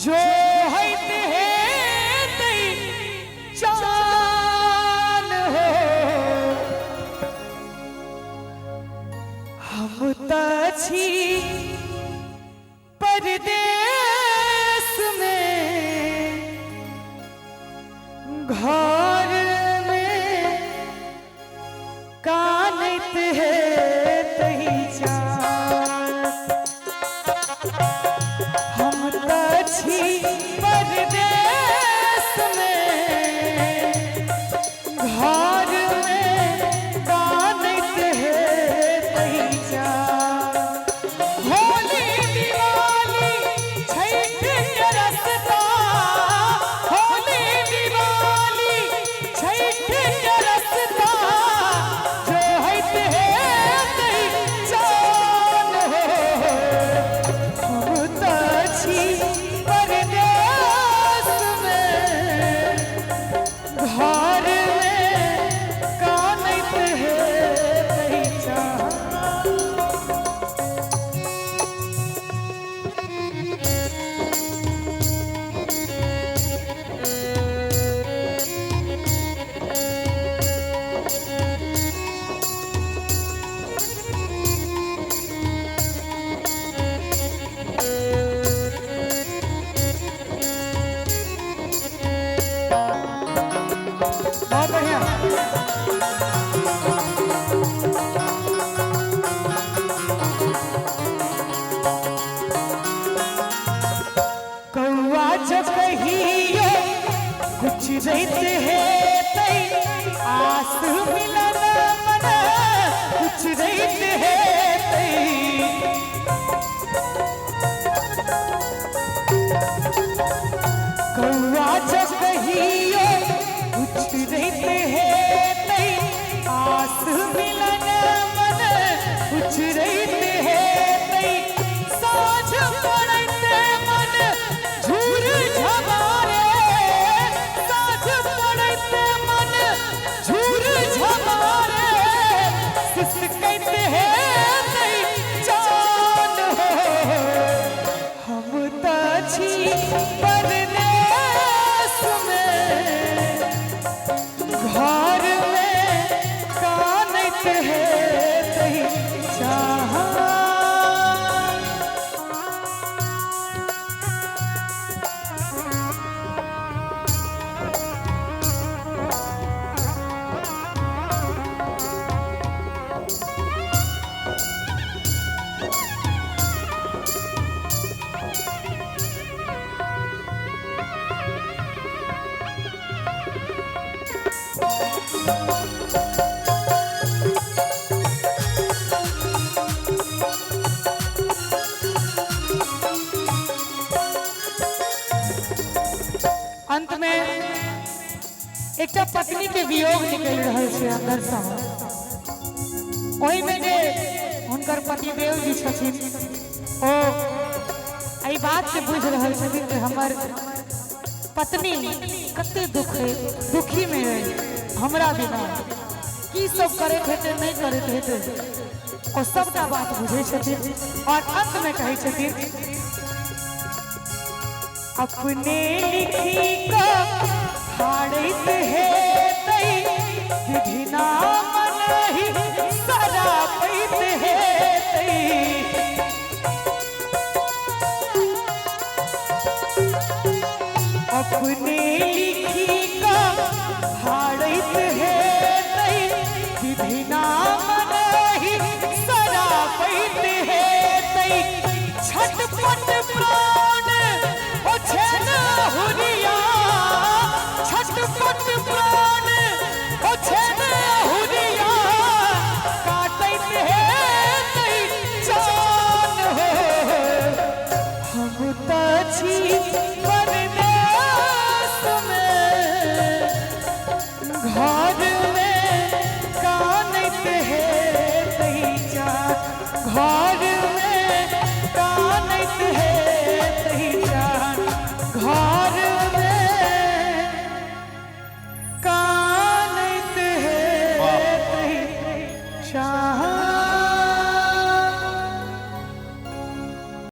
जो है चान हो हम तछी परदेस में घर में कानत है तही चान हम तछी परदेस में घर में कानत है तही चान होली दिवाली छठ के रस्ता होली दिवाली छठ के रस्ता जो है तही चान हो हम तछी परदेस में घर में कानत है तही चान बहुत बढ़िया। कौआ जब कहिए कुछ रहते हैं तई आस मिलन मन कुछ रहते हैं तई कौआ जब कहिए कुछ रहते हैं तई आस मिलन मन कुछ रहते हैं तई साँझ पड़ते मन झूर झमारे साँझ पड़ते मन झूर झमारे सिसकते हैं तई चान हो हम तछी परदेस में घर में कानत है तही चान अंत में एक पत्नी के वियोग निकल रहा है अंदर से वही में जे उनकर पतिदेव जी छथिन ओ एहि बात से बुझ रहा छथिन कि हमर पत्नी कते दुखी में है हमरा बिना की सब करे हेते नहीं करे हेते ओ सबटा बात बुझे छथिन और अंत में कहे छथिन अपने लिखी का फाड़त है तई विधिना मन ही सरापत है तई अपने लिखी का फाड़त है तई विधिना मन ही सरापत है तई छटपट प्राण